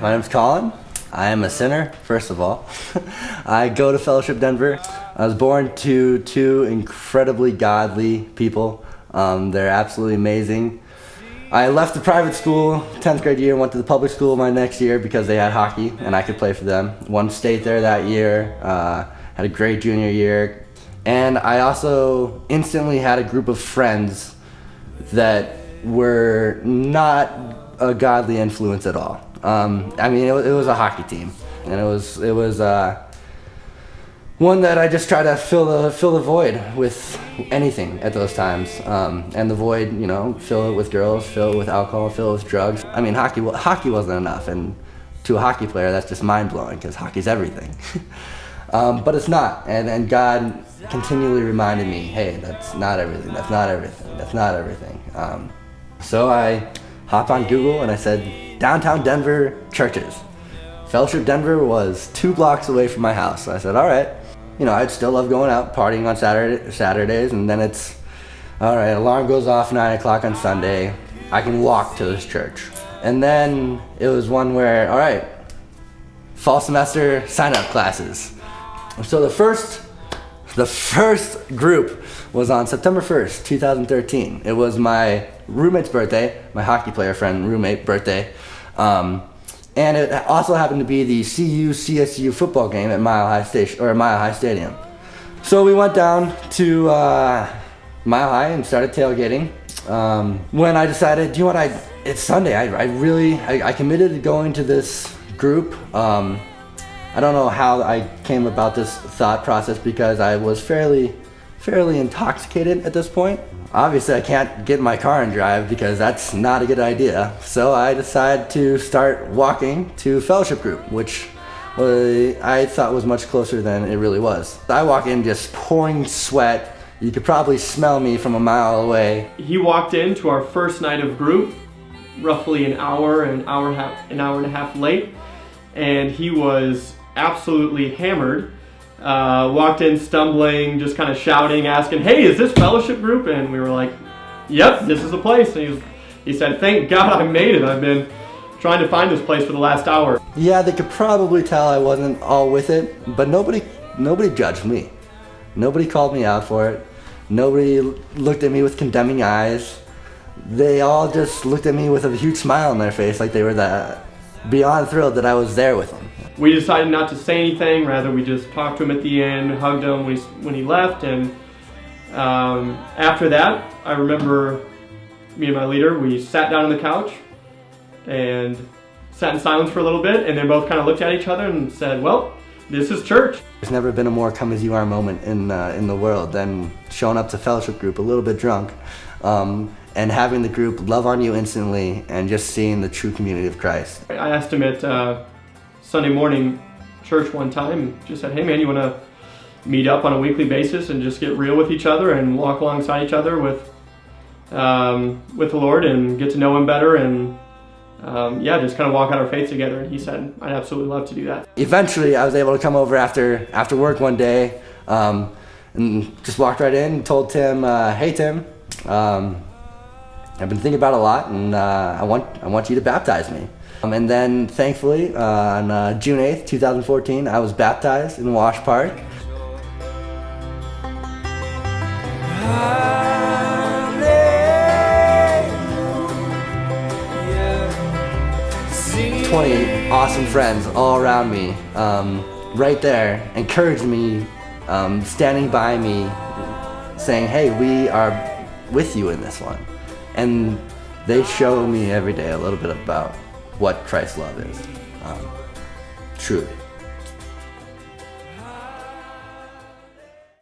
My name's Colin. I am a sinner, first of all. I go to Fellowship Denver. I was born to two incredibly godly people. They're absolutely amazing. I left the private school 10th grade year, went to the public school my next year because they had hockey and I could play for them. Won state there that year, had a great junior year. And I also instantly had a group of friends that were not a godly influence at all. I mean, it was a hockey team, and it was one that I just tried to fill the void with anything at those times. And the void, you know, fill it with girls, fill it with alcohol, fill it with drugs. I mean, hockey wasn't enough, and to a hockey player, that's just mind-blowing because hockey's everything. But it's not, and God continually reminded me, hey, that's not everything, that's not everything, that's not everything. So I hopped on Google and I said, downtown Denver churches. Fellowship Denver was 2 blocks away from my house. So I said, all right, you know, I'd still love going out partying on Saturdays, and then it's, all right, alarm goes off 9 o'clock on Sunday. I can walk to this church. And then it was one where, all right, fall semester sign-up classes. So the first group was on September 1st, 2013. It was my roommate's birthday, my hockey player friend roommate birthday. And it also happened to be the CU-CSU football game at Mile High Stadium. So we went down to Mile High and started tailgating. When I decided, you know what, it's Sunday, I committed to going to this group. I don't know how I came about this thought process because I was fairly intoxicated at this point. Obviously, I can't get in my car and drive because that's not a good idea. So I decided to start walking to Fellowship Group, which I thought was much closer than it really was. I walk in just pouring sweat. You could probably smell me from a mile away. He walked into our first night of group, roughly an hour and a half late, and he was absolutely hammered. Walked in stumbling, just kind of shouting, asking, hey, is this Fellowship Group? And we were like, yep, this is the place. And he said, thank God I made it. I've been trying to find this place for the last hour. Yeah, they could probably tell I wasn't all with it, but nobody judged me. Nobody called me out for it. Nobody looked at me with condemning eyes. They all just looked at me with a huge smile on their face, like they were beyond thrilled that I was there with them. We decided not to say anything, rather we just talked to him at the end, hugged him when he left, and after that, I remember me and my leader, we sat down on the couch and sat in silence for a little bit, and they both kind of looked at each other and said, well, this is church. There's never been a more come-as-you-are moment in the world than showing up to Fellowship Group a little bit drunk, and having the group love on you instantly and just seeing the true community of Christ. I asked him at Sunday morning church one time and just said, hey man, you want to meet up on a weekly basis and just get real with each other and walk alongside each other with the Lord and get to know Him better and yeah, just kind of walk out our faith together. And he said, I'd absolutely love to do that. Eventually I was able to come over after work one day and just walked right in and told Tim, hey Tim, I've been thinking about it a lot, and I want you to baptize me. And then, thankfully, on June 8th, 2014, I was baptized in Wash Park. 20 awesome friends all around me, right there, encouraged me, standing by me, saying, hey, we are with you in this one. And they show me every day a little bit about what Christ's love is, truly.